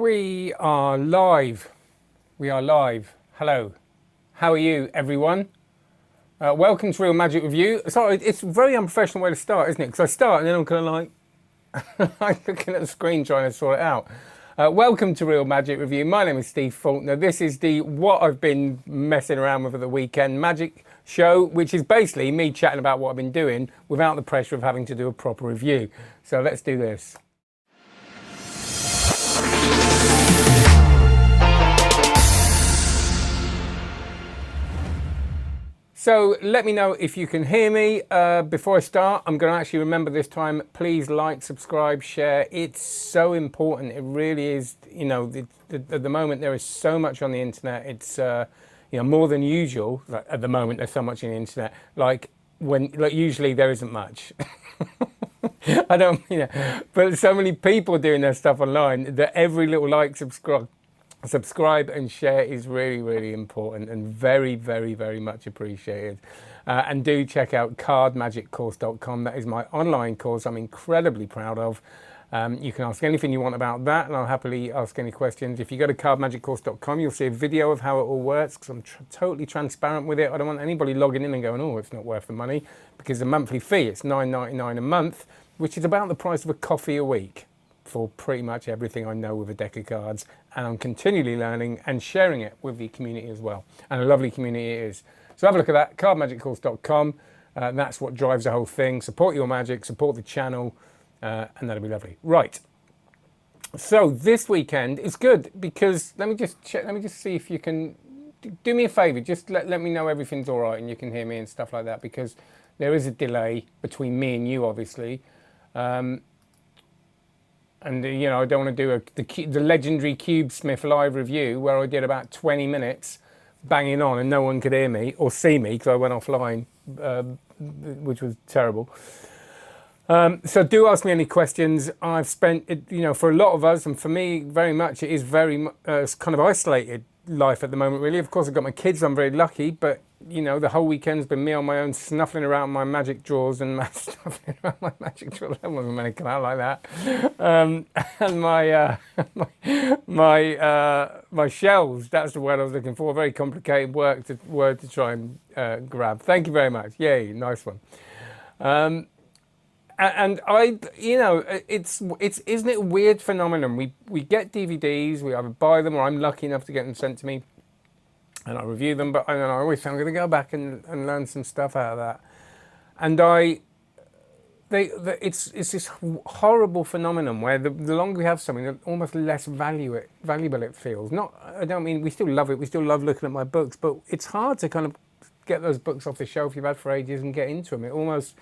We are live. We are live. Hello. How are you, everyone? Welcome to Real Magic Review. Sorry, it's a very unprofessional way to start, isn't it? Because I start and then I'm kind of like, I'm looking at the screen trying to sort it out. Welcome to Real Magic Review. My name is Steve Faulkner. This is the what I've been messing around with at the weekend magic show, which is basically me chatting about what I've been doing without the pressure of having to do a proper review. So let's do this. So let me know if you can hear me. Before I start, I'm going to actually remember this time, please like, subscribe, share. It's so important. It really is. You know, at the moment there is so much on the internet. It's you know, more than usual. Like, at the moment there's so much on the internet. Like usually there isn't much. I don't, you know, but so many people doing their stuff online that every little like, subscribe and share is really, really important and very, very, very much appreciated. And do check out cardmagiccourse.com. That is my online course I'm incredibly proud of. You can ask anything you want about that and I'll happily ask any questions. If you go to cardmagiccourse.com, you'll see a video of how it all works, because I'm totally transparent with it. I don't want anybody logging in and going, oh, it's not worth the money, because the monthly fee, it's $9.99 a month, which is about the price of a coffee a week for pretty much everything I know with a deck of cards, and I'm continually learning and sharing it with the community as well, and a lovely community it is. So have a look at that, cardmagiccourse.com. That's what drives the whole thing. Support your magic, support the channel, and that'll be lovely. Right, so this weekend is good because let me just check, let me just see if you can do me a favor, just let me know everything's all right and you can hear me and stuff like that, because there is a delay between me and you, obviously. And you know, I don't want to do the legendary Cubesmith live review where I did about 20 minutes banging on and no one could hear me or see me because I went offline, which was terrible. So do ask me any questions. I've spent it, you know, for a lot of us, and for me very much, it is very kind of isolated life at the moment, really. Of course, I've got my kids, I'm very lucky, but you know, the whole weekend's been me on my own, snuffling around my magic drawers and snuffling around my magic drawers. That wasn't meant to come out like that. And my shells. That's the word I was looking for. Very complicated word to try and grab. Thank you very much. Yay, nice one. And I, you know, it's isn't it a weird phenomenon? We get DVDs, we either buy them or I'm lucky enough to get them sent to me, and I review them. But I always think I'm going to go back and learn some stuff out of that. And it's this horrible phenomenon where the longer we have something, the almost less valuable it feels. Not, I don't mean we still love it. We still love looking at my books, but it's hard to kind of get those books off the shelf you've had for ages and get into them. It almost,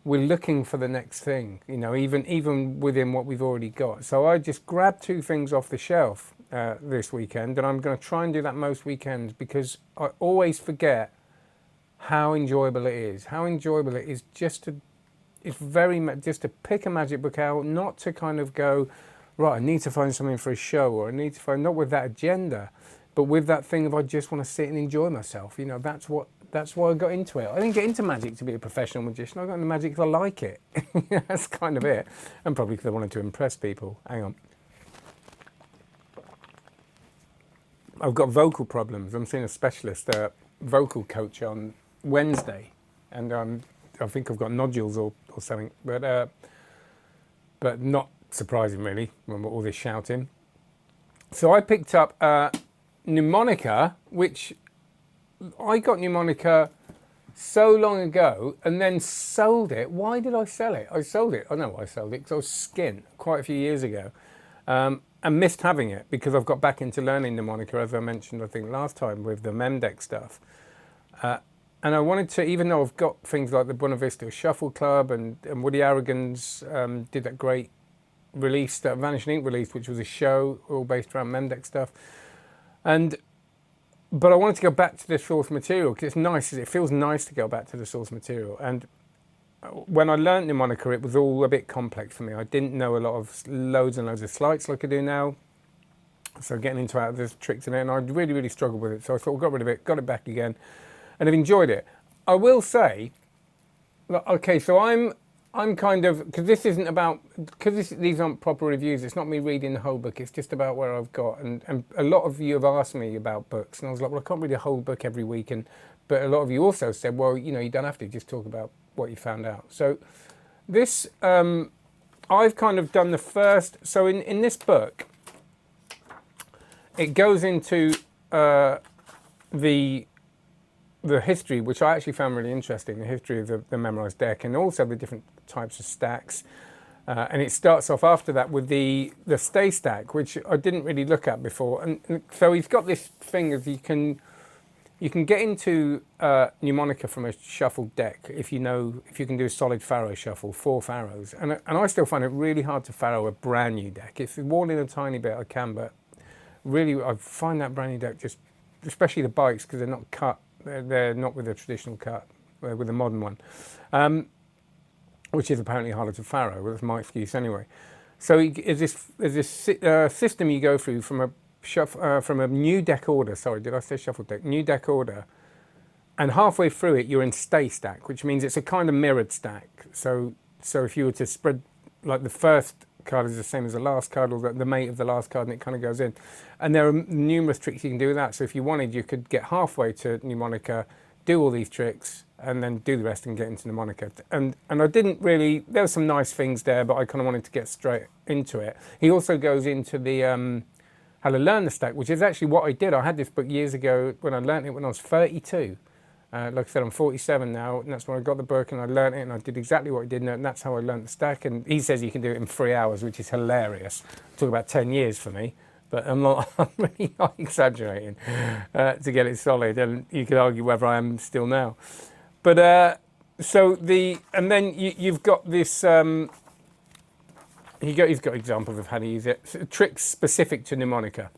we're looking for the next thing, you know, even within what we've already got. So I just grabbed two things off the shelf this weekend, and I'm going to try and do that most weekends, because I always forget how enjoyable it is. How enjoyable it is just to pick a magic book out, not to kind of go, right, I need to find something for a show, or I need to find, not with that agenda, but with that thing of I just want to sit and enjoy myself. You know, that's why I got into it. I didn't get into magic to be a professional magician. I got into magic because I like it. That's kind of it. And probably because I wanted to impress people. Hang on. I've got vocal problems. I'm seeing a specialist, vocal coach on Wednesday. And I think I've got nodules or something. But not surprising, really, when all this shouting. So I picked up Mnemonica, which I got Mnemonica so long ago and then sold it. Why did I sell it? I sold it. I know why I sold it, because I was skint quite a few years ago and missed having it, because I've got back into learning Mnemonica, as I mentioned, I think, last time with the Mem deck stuff. And I wanted to, even though I've got things like the Buena Vista Shuffle Club and Woody Aragon's did that great release, that Vanishing Ink release, which was a show all based around Mem deck stuff. But I wanted to go back to the source material, because it's nice. It feels nice to go back to the source material. And when I learned Mnemonica, it was all a bit complex for me. I didn't know loads and loads of sleights like I do now. So getting into out of this tricks in it, and I really, really struggled with it. So I thought, I got rid of it, got it back again, and I've enjoyed it. I will say, okay, so I'm I'm kind of, because this isn't about, because these aren't proper reviews, it's not me reading the whole book, it's just about where I've got, and a lot of you have asked me about books, and I was like, well, I can't read a whole book every week, but a lot of you also said, well, you know, you don't have to, just talk about what you found out. So this, I've kind of done the first, so in this book, it goes into the history, which I actually found really interesting, the history of the memorized deck, and also the different types of stacks. And it starts off after that with the stay stack, which I didn't really look at before. And so he's got this thing of you can get into Mnemonica from a shuffled deck if you can do a solid faro shuffle, 4 faros. And I still find it really hard to faro a brand new deck. If you're worn in a tiny bit, I can, but really I find that brand new deck just, especially the bikes, because they're not cut. They're not with a traditional cut, they're with a modern one, which is apparently harder to faro. That's my excuse anyway. So there's this system you go through from a new deck order. Sorry, did I say shuffle deck? New deck order, and halfway through it, you're in stay stack, which means it's a kind of mirrored stack. So if you were to spread, like the first card is the same as the last card, or the mate of the last card, and it kind of goes in. And there are numerous tricks you can do with that. So if you wanted, you could get halfway to Mnemonica, do all these tricks, and then do the rest and get into Mnemonica. And I didn't really, there were some nice things there, but I kind of wanted to get straight into it. He also goes into the how to learn the stack, which is actually what I did. I had this book years ago when I learned it when I was 32. Like I said, I'm 47 now, and that's when I got the book and I learned it, and I did exactly what he did, and that's how I learned the stack. And he says you can do it in 3 hours, which is hilarious. Talk about 10 years for me, but I'm really not exaggerating to get it solid. And you could argue whether I am still now. But and then you've got this. He's got examples of how to use it. So, tricks specific to Mnemonica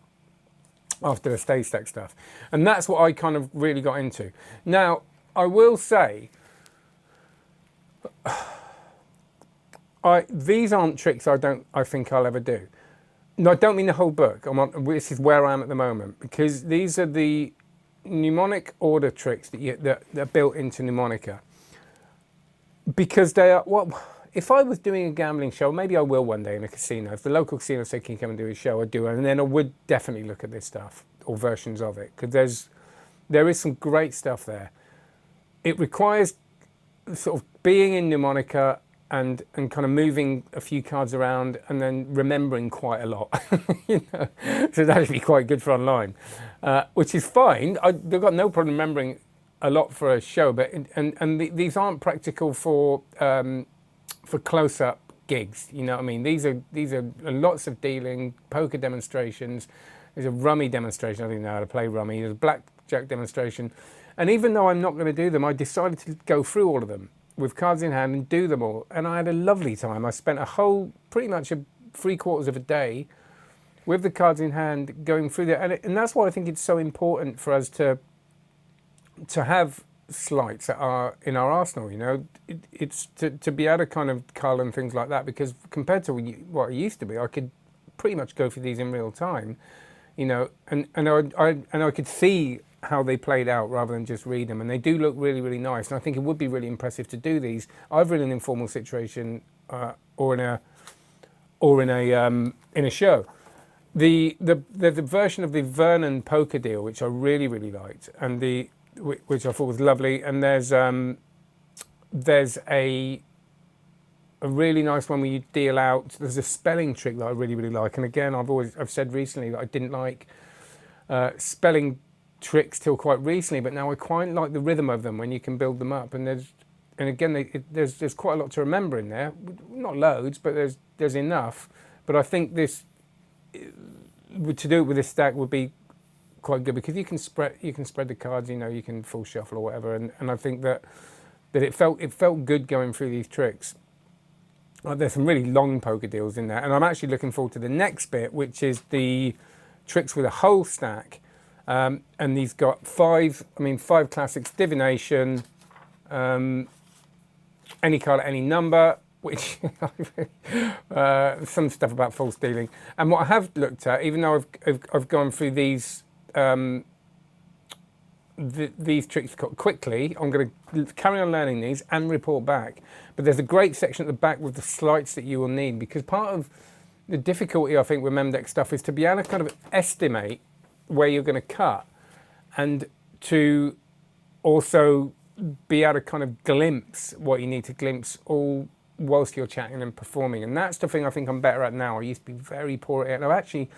after the stay stack stuff, and that's what I kind of really got into. Now I will say these aren't tricks I think I'll ever do. No, I don't mean the whole book. This is where I am at the moment, because these are the mnemonic order tricks that are built into Mnemonica, because they are if I was doing a gambling show, maybe I will one day in a casino. If the local casino said, can you come and do a show, I'd do it. And then I would definitely look at this stuff, or versions of it, because there is some great stuff there. It requires sort of being in Mnemonica and kind of moving a few cards around and then remembering quite a lot. You know? So that'd be quite good for online, which is fine. I've got no problem remembering a lot for a show, but these aren't practical for close-up gigs, you know what I mean? These are lots of dealing, poker demonstrations. There's a rummy demonstration. I didn't know how to play rummy. There's a blackjack demonstration, and even though I'm not going to do them, I decided to go through all of them with cards in hand and do them all. And I had a lovely time. I spent pretty much 3/4 of a day with the cards in hand going through that, and that's why I think it's so important for us to have sleights that are in our arsenal. You know, it's to be able to kind of cull and things like that, because compared to what it used to be, I could pretty much go through these in real time, you know, and I could see how they played out rather than just read them, and they do look really, really nice. And I think it would be really impressive to do these either in an informal situation or in a show. The version of the Vernon poker deal, which I really, really liked, and which I thought was lovely, and there's a really nice one where you deal out. There's a spelling trick that I really, really like, and again, I've said recently that I didn't like spelling tricks till quite recently, but now I quite like the rhythm of them when you can build them up. And there's quite a lot to remember in there. Not loads, but there's enough. But I think to do it with this stack would be quite good, because you can spread the cards, you know, you can full shuffle or whatever, and I think that it felt good going through these tricks. There's some really long poker deals in there, and I'm actually looking forward to the next bit, which is the tricks with a whole stack. And he's got five classics: divination, any card at any number, which some stuff about false dealing. And what I have looked at, even though I've gone through these these tricks quickly. I'm going to carry on learning these and report back. But there's a great section at the back with the sleights that you will need, because part of the difficulty, I think, with Memdex stuff is to be able to kind of estimate where you're going to cut, and to also be able to kind of glimpse what you need to glimpse all whilst you're chatting and performing. And that's the thing I think I'm better at now. I used to be very poor at it, and I've actually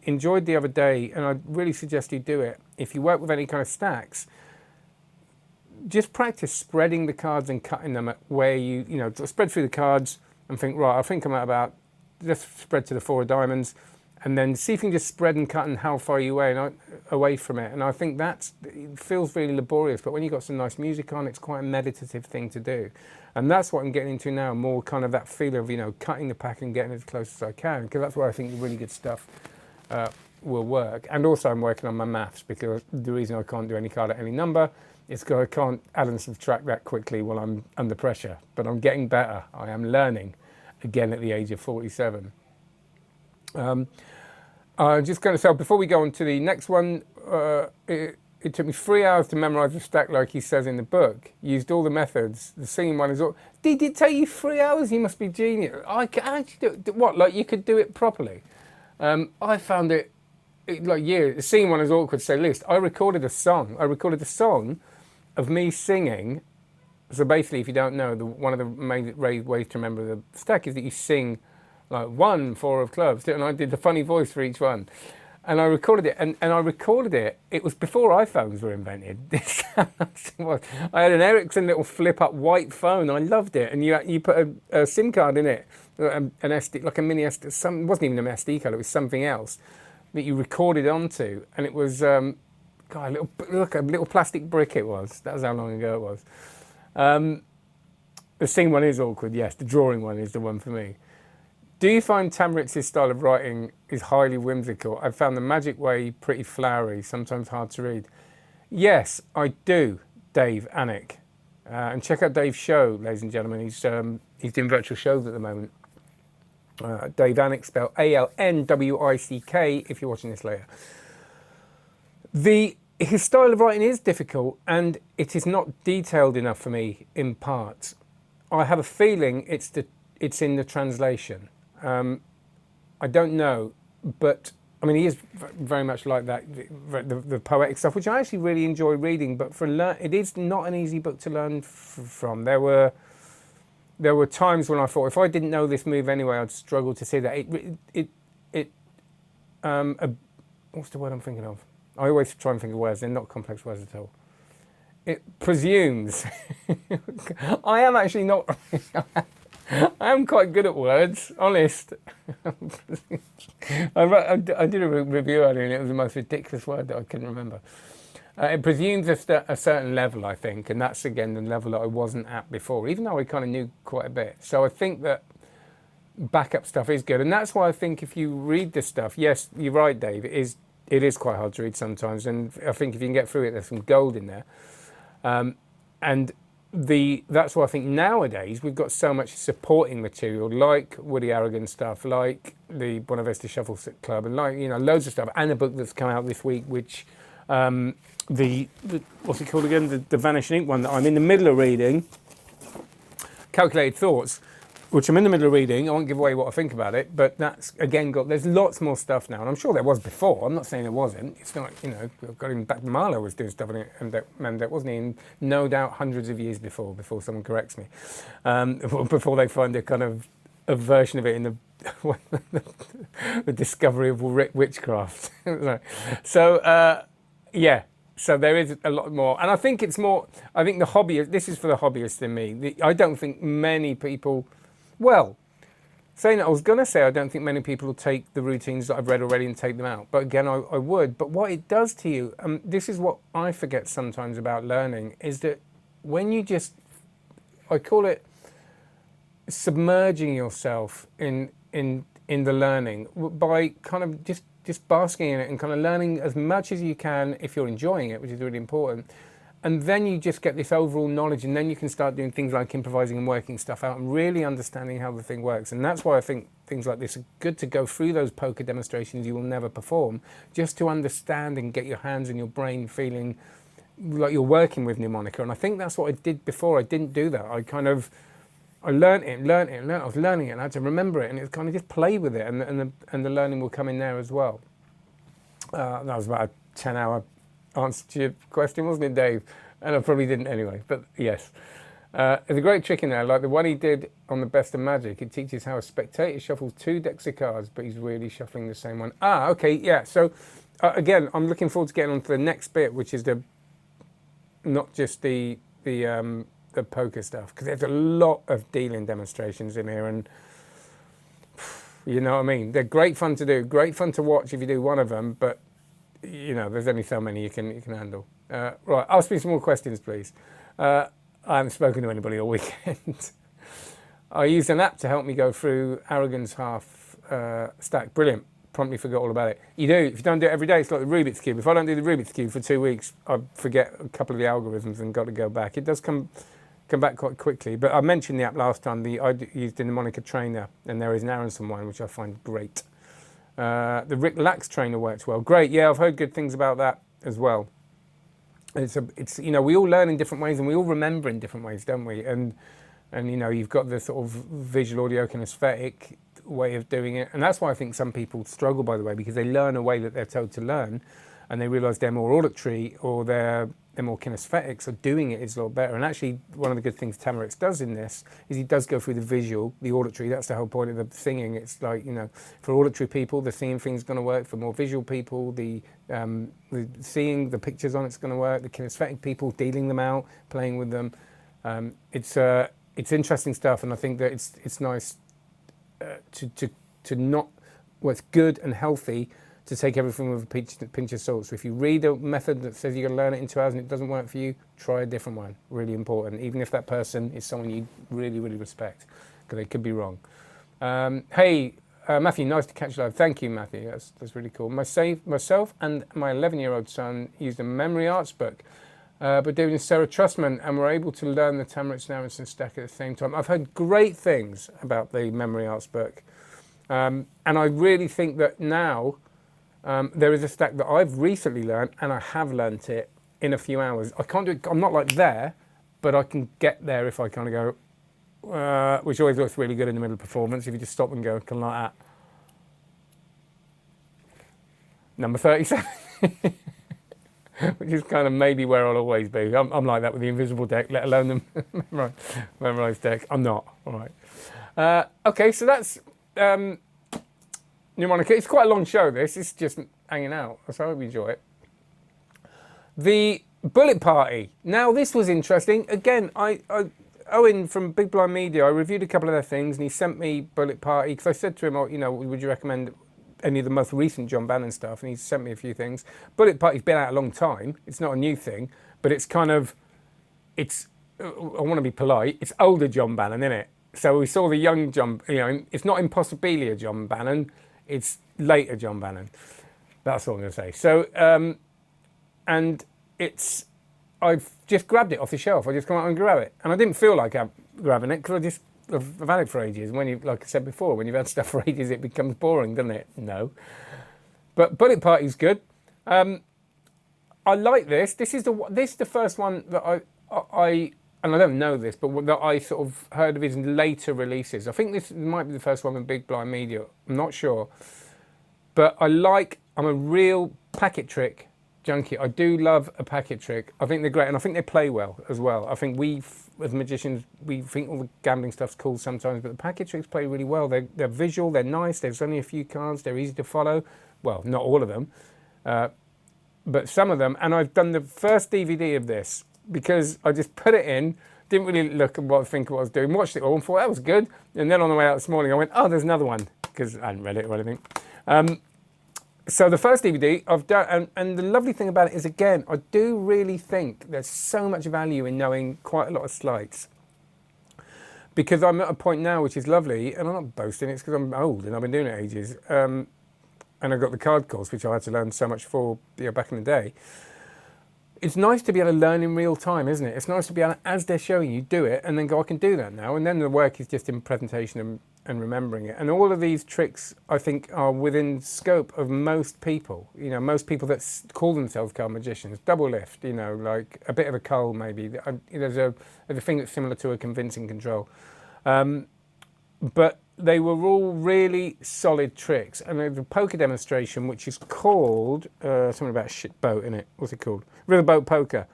enjoyed the other day, and I really suggest you do it. If you work with any kind of stacks, just practice spreading the cards and cutting them at where you know, spread through the cards and think, right, I think I'm at about, let's spread to the 4 of diamonds, and then see if you can just spread and cut and how far you away from it. And I think it feels really laborious, but when you've got some nice music on, it's quite a meditative thing to do. And that's what I'm getting into now, more kind of that feeling of, you know, cutting the pack and getting as close as I can, because that's where I think the really good stuff will work. And also I'm working on my maths, because the reason I can't do any card at any number is because I can't add and subtract that quickly while I'm under pressure. But I'm getting better. I am learning, again at the age of 47. I'm just going to say, before we go on to the next one, it took me 3 hours to memorize the stack, like he says in the book. Used all the methods. The singing one is all. Did it take you 3 hours? You must be genius. I can actually do it. What? Like you could do it properly? I found it like years. The singing one is awkward to say the least. I recorded a song. I recorded a song of me singing. So basically, if you don't know, one of the main ways to remember the stack is that you sing like 1, 4 of clubs, and I did the funny voice for each one. And I recorded it, and I recorded it. It was before iPhones were invented. I had an Ericsson little flip-up white phone. I loved it, and you put a SIM card in it, an SD, like a mini SD. It wasn't even an SD card. It was something else that you recorded onto, and it was a little plastic brick. It was. That was how long ago it was. The singing one is awkward. Yes, the drawing one is the one for me. Do you find Tamritz's style of writing is highly whimsical? I've found the Magic Way pretty flowery, sometimes hard to read. Yes, I do, Dave Anik. And check out Dave's show, ladies and gentlemen. He's doing virtual shows at the moment. Dave Anik, spelled A-L-N-W-I-C-K, if you're watching this later. His style of writing is difficult, and it is not detailed enough for me in parts. I have a feeling it's in the translation. I don't know, but I mean, he is very much like that, the poetic stuff, which I actually really enjoy reading. But it is not an easy book to learn from. There were times when I thought, if I didn't know this move anyway, I'd struggle to see that. What's the word I'm thinking of? I always try and think of words. They're not complex words at all. It presumes. I am actually not. I am quite good at words, honest. I did a review earlier, and it was the most ridiculous word that I couldn't remember. It presumes a certain level, I think, and that's, again, the level that I wasn't at before, even though I kind of knew quite a bit. So I think that backup stuff is good, and that's why I think if you read this stuff, yes, you're right, Dave, it is quite hard to read sometimes, and I think if you can get through it, there's some gold in there. That's why I think nowadays we've got so much supporting material, like Woody Aragon stuff, like the Buena Vista Shuffle Club, and like, you know, loads of stuff, and a book that's come out this week, which what's it called again? The Vanishing Ink one that I'm in the middle of reading, Calculated Thoughts, which I'm in the middle of reading. I won't give away what I think about it, but that's, again, there's lots more stuff now, and I'm sure there was before. I'm not saying there wasn't. It's not, you know, I've got him back. Marlowe was doing stuff in it, and that wasn't he? And no doubt hundreds of years before someone corrects me, before they find a kind of a version of it in the discovery of witchcraft. So, yeah. So there is a lot more, and I think it's more. I think the hobbyist. This is for the hobbyists in me. I don't think many people. Well, saying that, I was going to say I don't think many people will take the routines that I've read already and take them out. But again, I would. But what it does to you, this is what I forget sometimes about learning, is that when you just, I call it submerging yourself in the learning by kind of just basking in it and kind of learning as much as you can if you're enjoying it, which is really important. And then you just get this overall knowledge, and then you can start doing things like improvising and working stuff out and really understanding how the thing works. And that's why I think things like this are good to go through those poker demonstrations you will never perform, just to understand and get your hands and your brain feeling like you're working with Mnemonica, and I think that's what I did before. I didn't do that. I learnt it. I was learning it, and I had to remember it, and it kind of just play with it, and the learning will come in there as well. That was about a 10-hour answer to your question, wasn't it, Dave? And I probably didn't anyway, but yes. There's a great trick in there, like the one he did on the Best of Magic. It teaches how a spectator shuffles 2 decks of cards, but he's really shuffling the same one. Okay, yeah. So again, I'm looking forward to getting on to the next bit, which is not just the poker stuff, because there's a lot of dealing demonstrations in here, and you know what I mean. They're great fun to do, great fun to watch if you do one of them, but you know, there's only so many you can handle. Right, ask me some more questions, please. I haven't spoken to anybody all weekend. I used an app to help me go through Aragon's half stack. Brilliant. Promptly forgot all about it. You do. If you don't do it every day, it's like the Rubik's Cube. If I don't do the Rubik's Cube for 2 weeks, I forget a couple of the algorithms and got to go back. It does come back quite quickly. But I mentioned the app last time. I used the Mnemonica Trainer, and there is an Aronson one, which I find great. The Rick Lax Trainer works well. Great. Yeah, I've heard good things about that as well. It's you know, we all learn in different ways, and we all remember in different ways, don't we? And you know, you've got the sort of visual audio kinesthetic way of doing it, and that's why I think some people struggle, by the way, because they learn a way that they're told to learn, and they realise they're more auditory or they're more kinesthetic, so doing it is a lot better. And actually, one of the good things Tamarix does in this is he does go through the visual, the auditory. That's the whole point of the singing. It's like, you know, for auditory people, the singing thing's going to work. For more visual people, the seeing the pictures on it's going to work. The kinesthetic people, dealing them out, playing with them. It's interesting stuff, and I think that it's nice to not, well, it's good and healthy to take everything with a pinch of salt. So if you read a method that says you're going to learn it in 2 hours and it doesn't work for you, try a different one. Really important, even if that person is someone you really, really respect, because they could be wrong. Hey, Matthew, nice to catch you live. Thank you, Matthew. That's really cool. Myself and my 11-year-old son used a memory arts book, but doing Sarah Trustman, and were able to learn the Tamarix and Aronson stack at the same time. I've heard great things about the memory arts book, and I really think that now there is a stack that I've recently learned, and I have learnt it in a few hours. I can't do it, I'm not like there, but I can get there if I kind of go, which always looks really good in the middle of performance, if you just stop and go, kind of like that. Number 37, which is kind of maybe where I'll always be. I'm like that with the invisible deck, let alone the memorized deck. I'm not, all right. Okay, so that's Mnemonica. It's quite a long show, this. It's just hanging out, so I hope you enjoy it. The Bullet Party. Now, this was interesting. Again, Owen from Big Blind Media, I reviewed a couple of their things, and he sent me Bullet Party, because I said to him, oh, you know, would you recommend any of the most recent John Bannon stuff? And he sent me a few things. Bullet Party's been out a long time. It's not a new thing, but it's kind of, I want to be polite, it's older John Bannon, isn't it? So we saw the young John, you know, it's not Impossibilia John Bannon, it's later John Bannon. That's all I'm going to say. So, and I've just grabbed it off the shelf. I just come out and grab it. And I didn't feel like grabbing it, because I've had it for ages. When you, like I said before, when you've had stuff for ages, it becomes boring, doesn't it? No. But Bullet Party's good. I like this. This is the first one that I and I don't know this, but that I sort of heard of his later releases. I think this might be the first one with Big Blind Media. I'm not sure. But I'm a real packet trick junkie. I do love a packet trick. I think they're great, and I think they play well as well. I think we, as magicians, we think all the gambling stuff's cool sometimes, but the packet tricks play really well. They're visual, they're nice, there's only a few cards, they're easy to follow. Well, not all of them, but some of them. And I've done the first DVD of this, because I just put it in, didn't really look at what I was doing, watched it all and thought that was good. And then on the way out this morning, I went, oh, there's another one, because I hadn't read it or anything. So the first DVD I've done, and the lovely thing about it is, again, I do really think there's so much value in knowing quite a lot of sleights. Because I'm at a point now which is lovely, and I'm not boasting, it's because I'm old and I've been doing it ages. And I've got the card course, which I had to learn so much for, back in the day. it's nice to be able to learn in real time, isn't it? It's nice to be able to, as they're showing you, do it and then go, I can do that now. And then the work is just in presentation and remembering it. And all of these tricks, I think, are within scope of most people. You know, most people that call themselves card magicians. Double lift, you know, like a bit of a cull maybe. There's a thing that's similar to a convincing control. But they were all really solid tricks. And there's a poker demonstration, which is called, something about a shit boat in it. What's it called? Riverboat Poker.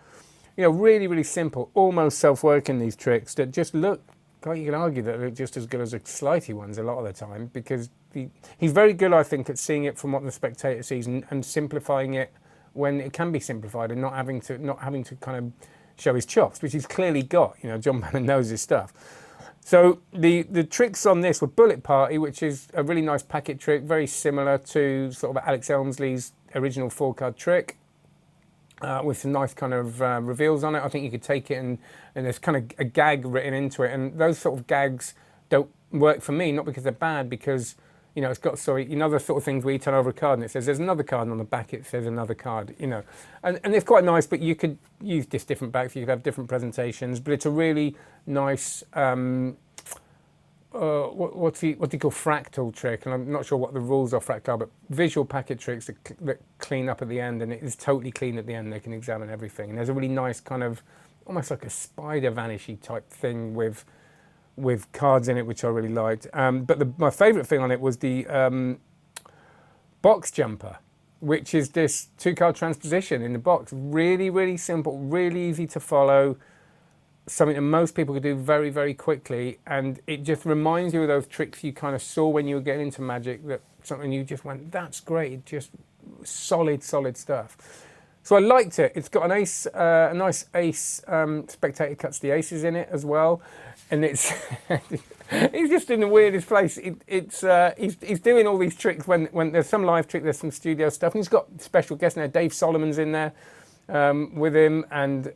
You know, really, really simple, almost self-working, these tricks that just look, God, you can argue that they're just as good as the Slighty ones a lot of the time, because he's very good, I think, at seeing it from what the spectator sees and simplifying it when it can be simplified and not having to kind of show his chops, which he's clearly got. You know, John Bannon knows his stuff. So the tricks on this were Bullet Party, which is a really nice packet trick, very similar to sort of Alex Elmsley's original 4-card trick, with some nice kind of reveals on it. I think you could take it and there's kind of a gag written into it, and those sort of gags don't work for me, not because they're bad, because, you know, it's got, you know, the sort of things where you turn over a card and it says there's another card, and on the back it says another card, you know. And it's quite nice, but you could use just different backs, you could have different presentations, but it's a really nice, what's he called, Fractal Trick, and I'm not sure what the rules of Fractal are, but visual packet tricks that clean up at the end, and it is totally clean at the end. They can examine everything, and there's a really nice kind of, almost like a spider vanishy type thing with cards in it, which I really liked. But my favourite thing on it was the box jumper, which is this 2-card transposition in the box. Really, really simple, really easy to follow. Something that most people could do very, very quickly, and it just reminds you of those tricks you kind of saw when you were getting into Magic, that something you just went, that's great, it just solid stuff. So I liked it. It's got an ace, a nice ace, spectator cuts the aces in it as well, and it's he's just in the weirdest place. He's doing all these tricks when there's some live trick, there's some studio stuff, and he's got special guests in there. Dave Solomon's in there with him, and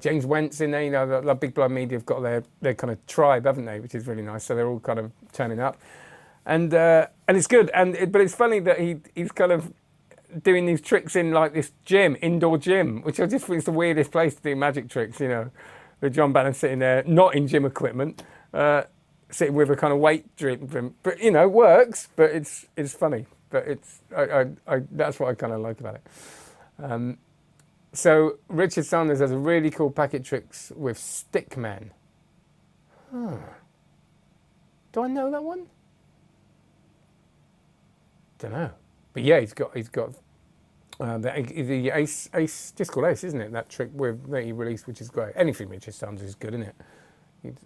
James Wentz in there. You know, the Big Blind Media have got their kind of tribe, haven't they? Which is really nice. So they're all kind of turning up, and it's good. But it's funny that he's kind of doing these tricks in like this indoor gym, which I just think is the weirdest place to do magic tricks. You know, with John Bannon sitting there, not in gym equipment, sitting with a kind of weight drink, but you know, works. But it's funny. But that's what I kind of like about it. So Richard Sanders has a really cool packet tricks with stickmen. Do I know that one? Don't know. But yeah, he's got the ace, just called ace, isn't it? That trick that he released, which is great. Anything Richard Sanders is good, isn't it?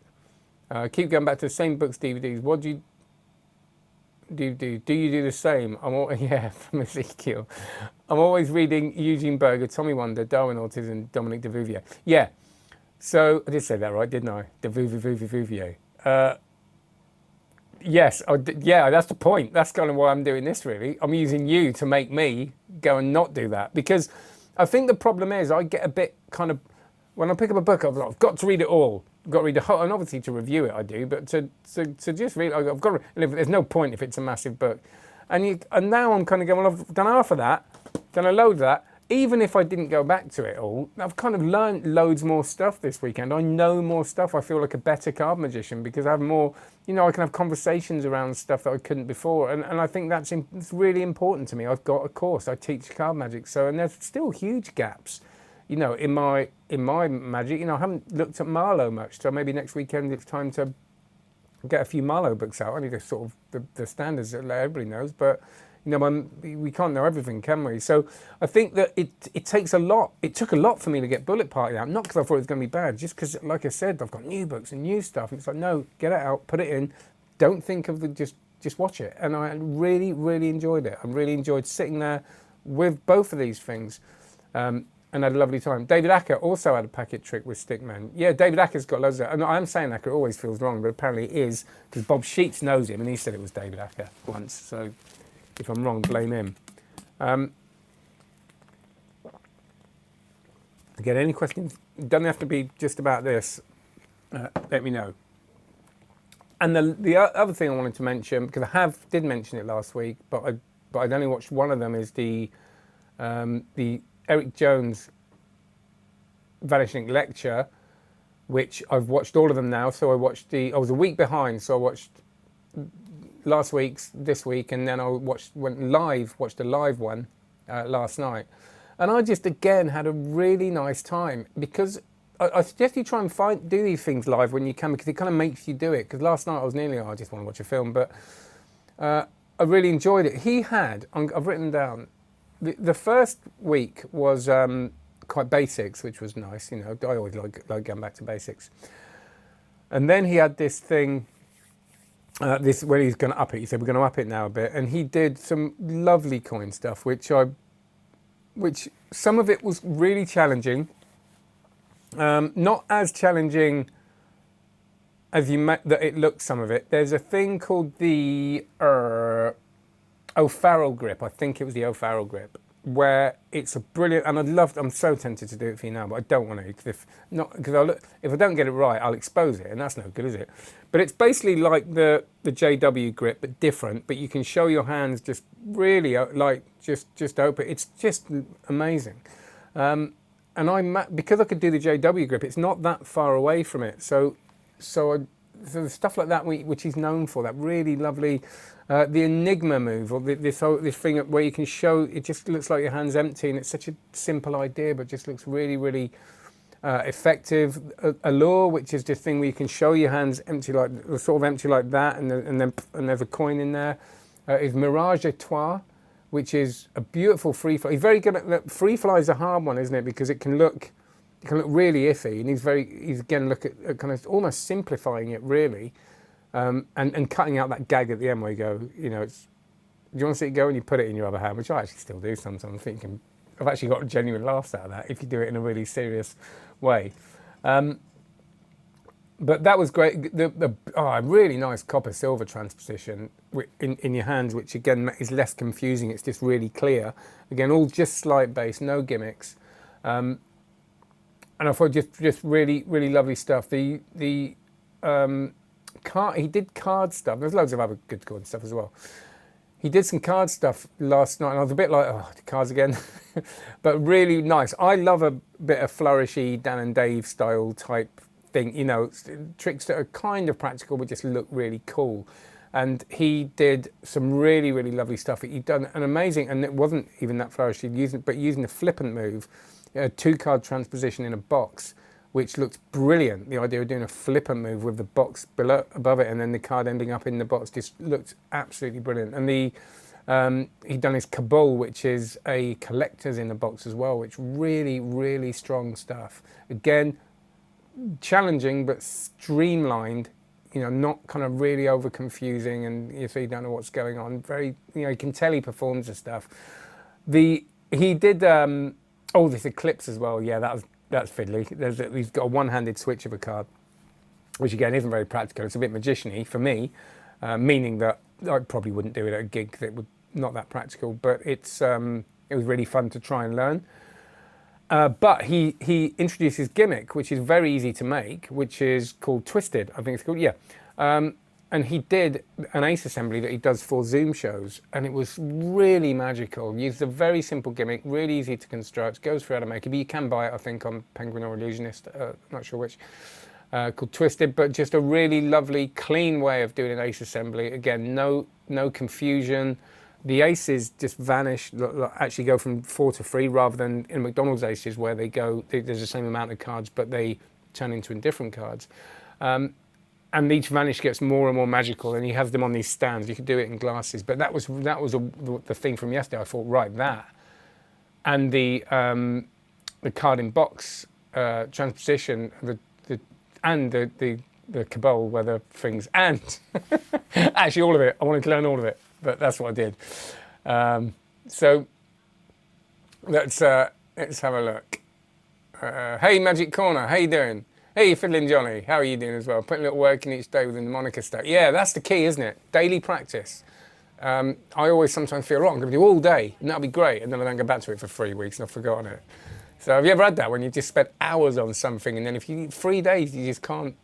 Keep going back to the same books, DVDs. What do you do? Do you do the same? Yeah, from Ezekiel. I'm always reading Eugene Berger, Tommy Wonder, Darwin Ortiz, and Dominic de Vouvier. Yeah, so I did say that right, didn't I? De Vouvier. Yes, yeah, that's the point. That's kind of why I'm doing this, really. I'm using you to make me go and not do that, because I think the problem is I get a bit kind of, when I pick up a book, I've got to read it all. I've got to read the whole, and obviously to review it I do, but to just read, I've got to, there's no point if it's a massive book. And now I'm kind of going, well, I've done half of that, done a load of that. Even if I didn't go back to it all, I've kind of learned loads more stuff this weekend. I know more stuff. I feel like a better card magician because I have more, you know, I can have conversations around stuff that I couldn't before. And I think it's really important to me. I've got a course, I teach card magic. So, and there's still huge gaps, you know, in my magic. You know, I haven't looked at Marlowe much. So maybe next weekend it's time to get a few Marlowe books out. Only the sort of the standards that everybody knows, but you know, we can't know everything, can we? So I think that it takes a lot. It took a lot for me to get Bullet Party out, not because I thought it was going to be bad, just because, like I said, I've got new books and new stuff. It's like, no, get it out, put it in. Don't think of just watch it. And I really, really enjoyed it. I really enjoyed sitting there with both of these things, and had a lovely time. David Acker also had a packet trick with Stickman. Yeah, David Acker's got loads of that. And I'm saying Acker always feels wrong, but apparently it is, because Bob Sheets knows him, and he said it was David Acker once. So if I'm wrong, blame him. Again, any questions? It doesn't have to be just about this. Let me know. And the other thing I wanted to mention, because I did mention it last week, but I'd only watched one of them, is the Eric Jones Vanishing Lecture, which I've watched all of them now. So I was a week behind, so I watched last week's this week, and then I watched a live one last night, and I just again had a really nice time, because I suggest you try and do these things live when you can, because it kind of makes you do it. Because last night I was nearly, I just want to watch a film, but I really enjoyed it. I've written down, the first week was quite basics, which was nice. You know, I always like going back to basics. And then he had this thing, when he's going to up it. He said, we're going to up it now a bit. And he did some lovely coin stuff, which some of it was really challenging. Not as challenging as that it looks, some of it. There's a thing called the O'Farrell grip. I think it was the O'Farrell grip, where it's a brilliant, and I'm so tempted to do it for you now, but I don't want to, because if I don't get it right, I'll expose it, and that's no good, is it? But it's basically like the JW grip, but different, but you can show your hands just really, like, just open. It's just amazing. And because I could do the JW grip, it's not that far away from it, so stuff like that, which he's known for, that really lovely, the Enigma move, or this thing where you can show, it just looks like your hand's empty, and it's such a simple idea, but just looks really, really effective. Allure, which is this thing where you can show your hands empty, like sort of empty like that, and there's a coin in there. Is Mirage Etoile, which is a beautiful free fly. He's very good at free fly. Is a hard one, isn't it? Because it can look really iffy, and he's again look at kind of almost simplifying it really, and cutting out that gag at the end where you go, you know, do you want to see it go, and you put it in your other hand, which I actually still do sometimes. I think I've actually got genuine laughs out of that if you do it in a really serious way. But that was great. A really nice copper silver transposition in your hands, which again is less confusing. It's just really clear. Again, all just slight base, no gimmicks. And I thought just really, really lovely stuff. He did card stuff. There's loads of other good card stuff as well. He did some card stuff last night, and I was a bit like, oh, cards again. But really nice. I love a bit of flourishy Dan and Dave style type thing, you know, tricks that are kind of practical but just look really cool. And he did some really, really lovely stuff. He'd done an amazing, and it wasn't even that flourishy, using the flippant move, a 2-card transposition in a box, which looked brilliant. The idea of doing a flippant move with the box above it and then the card ending up in the box just looked absolutely brilliant. And he'd done his Cabal, which is a collector's in a box as well, which really, really strong stuff. Again, challenging but streamlined, you know, not kind of really over confusing, and so you don't know what's going on. Very, you know, you can tell he performs the stuff. He did this Eclipse as well. Yeah, that's fiddly. He's got a one-handed switch of a card, which again isn't very practical. It's a bit magician-y for me, meaning that I probably wouldn't do it at a gig that would not that practical. But it was really fun to try and learn. But he introduced his gimmick, which is very easy to make, which is called Twisted, I think it's called, yeah. And he did an ace assembly that he does for Zoom shows, and it was really magical. Used a very simple gimmick, really easy to construct, goes through how to make it, but you can buy it, I think, on Penguin or Illusionist, not sure which, called Twisted, but just a really lovely, clean way of doing an ace assembly. Again, no confusion. The aces just vanish, actually go from 4 to 3, rather than in McDonald's aces where there's the same amount of cards, but they turn into different cards. And each vanish gets more and more magical, and he has them on these stands. You could do it in glasses, but that was the thing from yesterday. I thought, right, that, and the card in box transposition, the Cabal, where the things, and actually all of it. I wanted to learn all of it, but that's what I did. So let's have a look. Hey, Magic Corner, how you doing? Hey, Fiddling Johnny, how are you doing as well? Putting a little work in each day with the Mnemonica stuff. Yeah, that's the key, isn't it? Daily practice. I always sometimes feel, I'm going to do all day, and that'll be great, and then I don't go back to it for 3 weeks, and I've forgotten it. So have you ever had that, when you just spent hours on something, and then if you need 3 days, you just can't?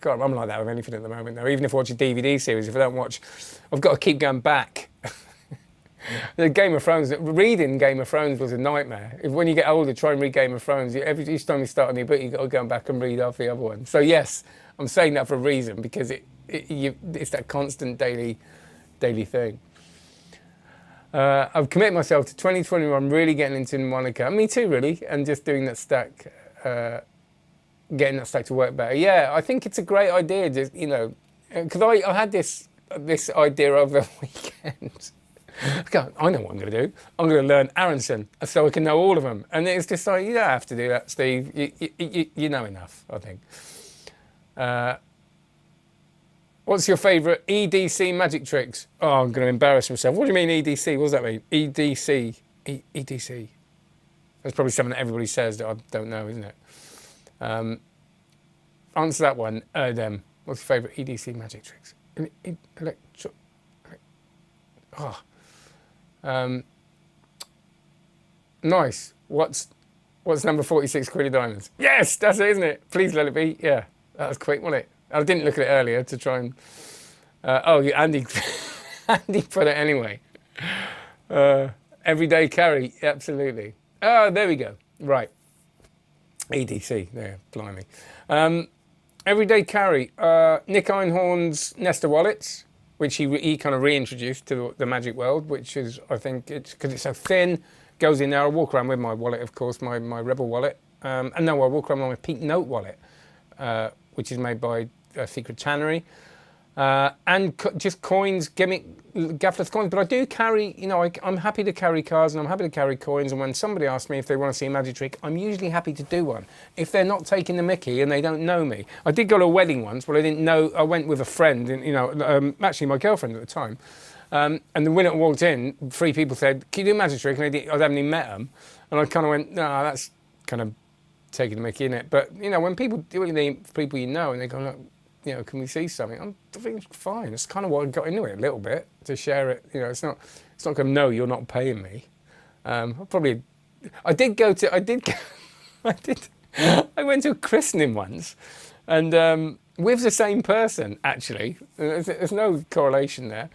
God, I'm like that with anything at the moment, though. Even if I watch a DVD series, if I don't watch, I've got to keep going back. The Game of Thrones, reading Game of Thrones was a nightmare. When you get older, try and read Game of Thrones. Each time you start a new book, you've got to go back and read off the other one. So yes, I'm saying that for a reason, because it's that constant daily thing. I've committed myself to 2021 really getting into Mnemonica. Me too, really, and just doing that stack, getting that stack to work better. Yeah, I think it's a great idea, just, you know, because I had this idea over the weekend. I know what I'm going to do. I'm going to learn Aronson so I can know all of them. And it's just like, you don't have to do that, Steve. You know enough, I think. What's your favourite EDC magic tricks? Oh, I'm going to embarrass myself. What do you mean EDC? What does that mean? EDC. EDC. That's probably something that everybody says that I don't know, isn't it? Answer that one. Them. What's your favourite EDC magic tricks? Nice. What's number 46 quid of diamonds? Yes, that's it, isn't it? Please let it be. Yeah, that was quick, wasn't it? I didn't look at it earlier to try and... Andy, Andy put it anyway. Everyday carry, absolutely. Oh, there we go. Right. EDC, there, blimey. Everyday carry. Nick Einhorn's Nesta wallets, which he kind of reintroduced to the magic world, which is, I think, it's because it's so thin, goes in there. I walk around with my wallet, of course, my Rebel wallet. And no, I walk around with my Pink Note wallet, which is made by Secret Tannery. And just coins, gimmick, gaffless coins. But I do carry, you know, I'm happy to carry cards and I'm happy to carry coins. And when somebody asks me if they want to see a magic trick, I'm usually happy to do one. If they're not taking the mickey and they don't know me. I did go to a wedding once, but I didn't know. I went with a friend, and, you know, actually my girlfriend at the time. And the winner walked in, 3 people said, "Can you do a magic trick?" And I hadn't even met them. And I kind of went, "No, that's kind of taking the mickey, innit?" But, you know, when people do it, people you know, and they go, "Look, you know, can we see something?" I think it's fine. It's kind of what I got into it a little bit, to share it. You know, it's not going to, no, you're not paying me. I went to a christening once, and with the same person, actually. There's no correlation there.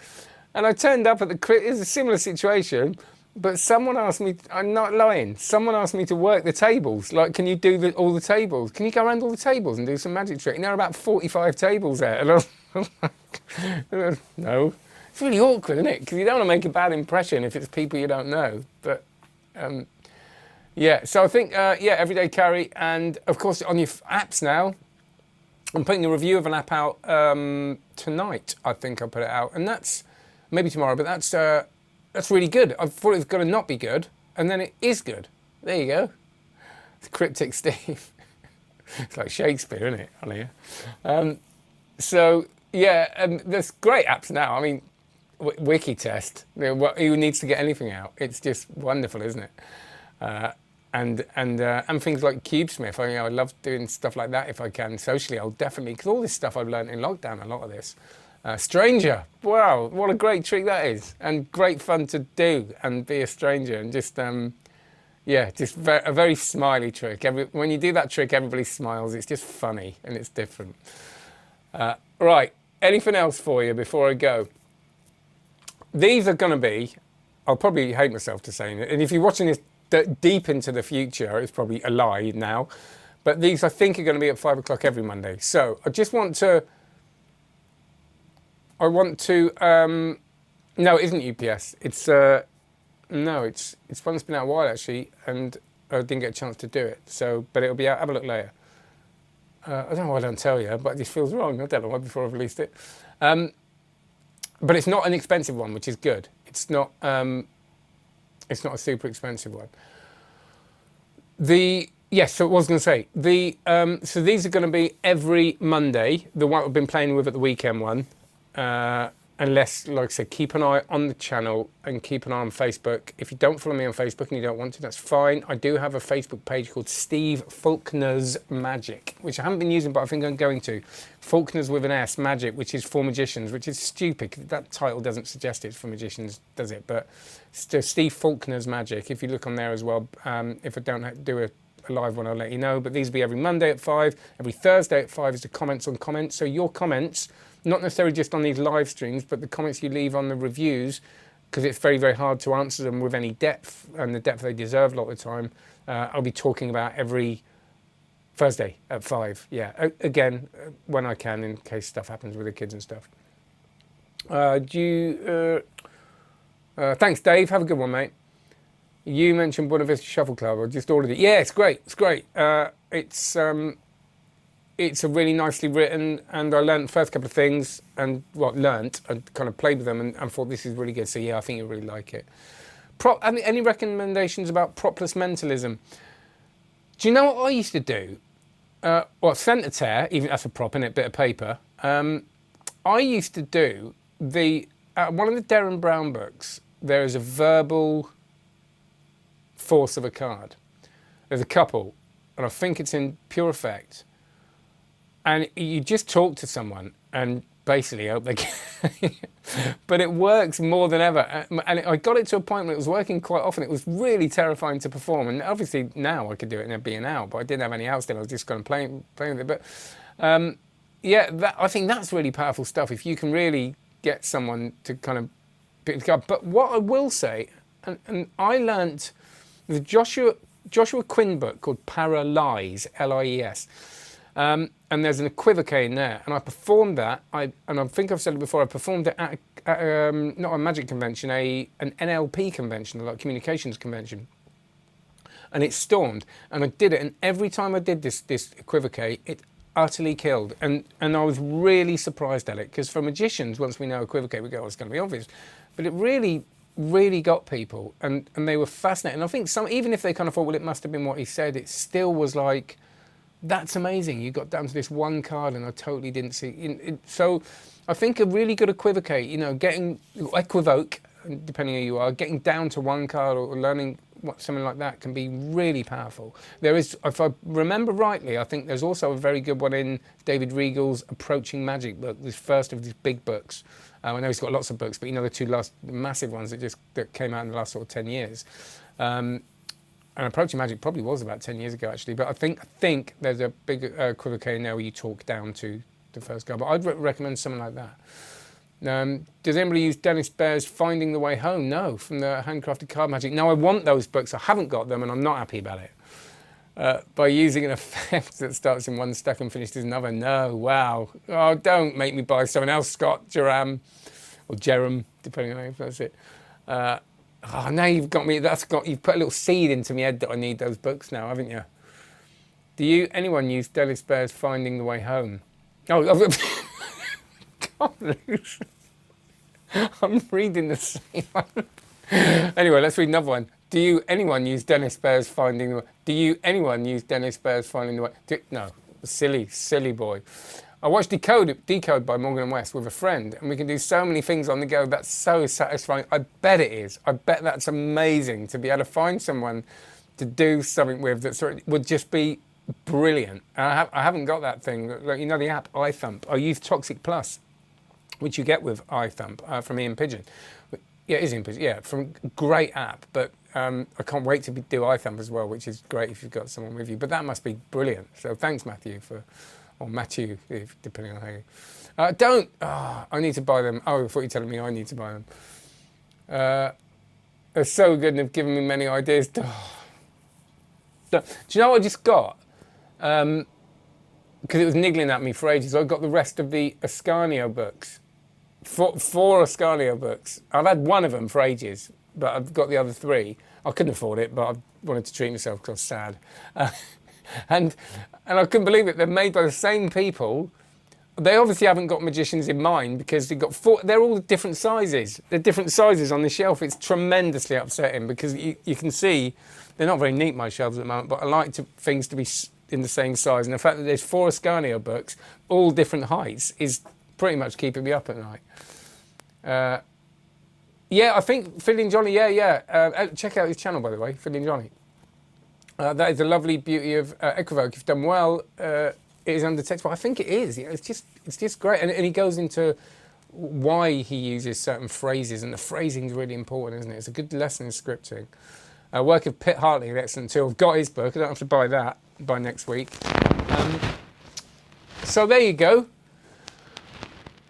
And I turned up at it's a similar situation, but someone asked me, I'm not lying, someone asked me to work the tables. Like, can you do all the tables? Can you go around all the tables and do some magic trick? And there are about 45 tables there. And I'm like, no. It's really awkward, isn't it? Because you don't want to make a bad impression if it's people you don't know. But, yeah, so I think, everyday carry. And, of course, on your apps now, I'm putting a review of an app out tonight. I think I'll put it out. And that's, maybe tomorrow, but that's really good. I thought it was going to not be good, and then it is good. There you go. It's Cryptic Steve. It's like Shakespeare, isn't it, on here? So, yeah, there's great apps now. I mean, Wikitest, who needs to get anything out? It's just wonderful, isn't it? And things like Cubesmith. I love doing stuff like that if I can. Socially, I'll definitely, because all this stuff I've learned in lockdown, a lot of this. Stranger, wow, what a great trick that is, and great fun to do and be a stranger, and just a very smiley trick. When you do that trick, everybody smiles. It's just funny and it's different. Right, anything else for you before I go? These are going to be, I'll probably hate myself to saying it, and if you're watching this deep into the future, it's probably a lie now, but these I think are going to be at 5 o'clock every Monday. So I just want to. No, it isn't UPS. It's one that's been out a while, actually, and I didn't get a chance to do it. So, but it'll be out. Have a look later. I don't know why I don't tell you, but it just feels wrong. I don't know why before I've released it. But it's not an expensive one, which is good. It's not a super expensive one. So what I was going to say, so these are going to be every Monday. The one I've been playing with at the weekend one. Unless, like I said, keep an eye on the channel and keep an eye on Facebook. If you don't follow me on Facebook and you don't want to, that's fine. I do have a Facebook page called Steve Faulkner's Magic, which I haven't been using, but I think I'm going to. Faulkner's with an S, Magic, which is for magicians, which is stupid. That title doesn't suggest it's for magicians, does it? But still, Steve Faulkner's Magic, if you look on there as well. If I don't do a live one, I'll let you know. But these will be every Monday at 5. Every Thursday at 5 is the comments on comments. So your comments, not necessarily just on these live streams, but the comments you leave on the reviews, because it's very, very hard to answer them with any depth and the depth they deserve a lot of the time, I'll be talking about every Thursday at 5. Yeah, again, when I can, in case stuff happens with the kids and stuff. Thanks, Dave. Have a good one, mate. You mentioned Buena Vista Shuffle Club. I just ordered it. Yeah, it's great. It's great. It's a really nicely written, and I learned the first couple of things, and learnt and kind of played with them, and thought this is really good. So yeah, I think you'll really like it. Any recommendations about propless mentalism? Do you know what I used to do? Centre tear, even that's a prop in it, bit of paper. I used to do one of the Derren Brown books. There is a verbal force of a card. There's a couple, and I think it's in Pure Effect. And you just talk to someone and basically hope they get but it works more than ever. And I got it to a point where it was working quite often. It was really terrifying to perform. And obviously now I could do it and it'd be an out, but I didn't have any outs then. I was just kind of playing with it. But I think that's really powerful stuff. If you can really get someone to kind of pick the card. But what I will say, and I learnt the Joshua Quinn book called Paralyze, Lies. And there's an equivoque in there, and I performed that. I think I've said it before. I performed it at not a magic convention, an NLP convention, a communications convention, and it stormed. And I did it, and every time I did this equivoque, it utterly killed. And I was really surprised at it, because for magicians, once we know equivoque, we go, oh, it's going to be obvious, but it really got people, and they were fascinated. And I think even if they kind of thought, well, it must have been what he said, it still was like, that's amazing. You got down to this one card and I totally didn't see. So I think a really good equivocate, equivoke, depending who you are, getting down to one card or learning something like that can be really powerful. There is, if I remember rightly, I think there's also a very good one in David Regal's Approaching Magic book, this first of these big books. I know he's got lots of books, but the two last massive ones that came out in the last sort of 10 years. And Approaching Magic probably was about 10 years ago, actually. But I think there's a big equivoque in there where you talk down to the first card. But I'd recommend something like that. Does anybody use Dennis Bare's Finding the Way Home? No, from the Handcrafted Card Magic. No, I want those books. I haven't got them, and I'm not happy about it. By using an effect that starts in one stack and finishes in another. No, wow. Oh, don't make me buy someone else, Scott, Jerem, depending on how you pronounce it. Oh, now you've got me. You've put a little seed into my head that I need those books now, haven't you? Do anyone use Dennis Bare's Finding the Way Home? Oh, God, I'm reading the same one. Anyway, let's read another one. Anyone use Dennis Bare's Finding the Way? Anyone use Dennis Bare's Finding the Way? No, silly boy. I watched Decode by Morgan & West with a friend, and we can do so many things on the go. That's so satisfying. I bet it is. I bet that's amazing to be able to find someone to do something with that would just be brilliant. I haven't got that thing. The app iThump. I use Toxic Plus, which you get with iThump from Ian Pigeon. Yeah, it is Ian Pigeon. Yeah, from great app. But I can't wait to do iThump as well, which is great if you've got someone with you. But that must be brilliant. So thanks, Matthew, or Matthew, depending on how you... I need to buy them. Oh, I thought you were telling me I need to buy them. They're so good and they've given me many ideas. Do you know what I just got? Because it was niggling at me for ages. I got the rest of the Ascanio books. Four Ascanio books. I've had one of them for ages, but I've got the other 3. I couldn't afford it, but I wanted to treat myself because I was sad. And I couldn't believe it. They're made by the same people. They obviously haven't got magicians in mind, because they've got 4. They're all different sizes. They're different sizes on the shelf. It's tremendously upsetting, because you can see they're not very neat, my shelves at the moment. But I like things to be in the same size. And the fact that there's 4 Ascanio books, all different heights, is pretty much keeping me up at night. Yeah, I think Fiddling Johnny. Yeah. Check out his channel, by the way, Fiddling Johnny. That is the lovely beauty of Equivoke. You've done well. It is under text, but I think it is. It's just great. And he goes into why he uses certain phrases, and the phrasing is really important, isn't it? It's a good lesson in scripting. Work of Pitt Hartley, an excellent tool. I've got his book. I don't have to buy that by next week. So there you go.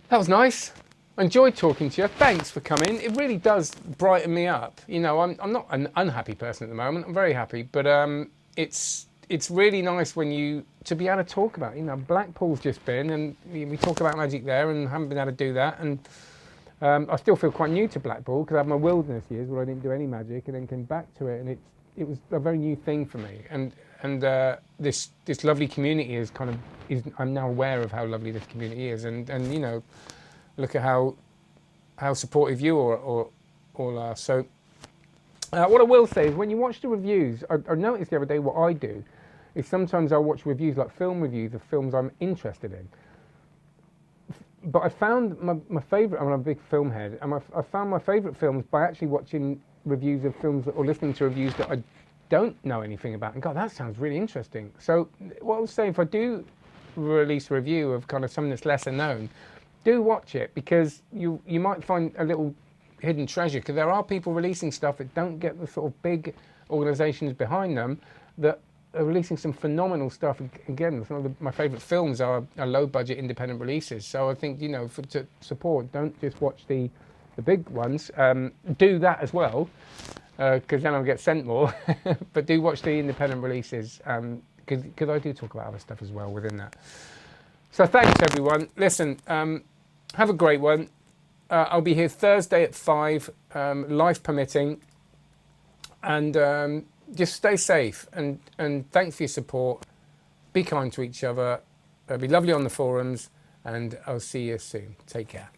That was nice. I enjoyed talking to you. Thanks for coming. It really does brighten me up. You know, I'm not an unhappy person at the moment. I'm very happy, but it's really nice when to be able to talk about. You know, Blackpool's just been, and we talk about magic there, and haven't been able to do that. And I still feel quite new to Blackpool because I had my wilderness years where I didn't do any magic, and then came back to it, and it was a very new thing for me. And this lovely community I'm now aware of how lovely this community is, and you know, look at how supportive you all are. So what I will say is, when you watch the reviews, I noticed the other day what I do is sometimes I'll watch reviews, like film reviews of films I'm interested in. But I found my favourite, I'm a big film head, and I found my favourite films by actually watching reviews of films or listening to reviews that I don't know anything about, and God, that sounds really interesting. So what I was saying, if I do release a review of kind of something that's lesser known, do watch it, because you might find a little hidden treasure, because there are people releasing stuff that don't get the sort of big organisations behind them that are releasing some phenomenal stuff. Again, some of my favourite films are low-budget independent releases. So I think, you know, to support, don't just watch the big ones. Do that as well, because then I'll get sent more. But do watch the independent releases, because I do talk about other stuff as well within that. So thanks, everyone. Listen, have a great one. I'll be here Thursday at 5, life permitting. And just stay safe, and thanks for your support. Be kind to each other. Be lovely on the forums, and I'll see you soon. Take care.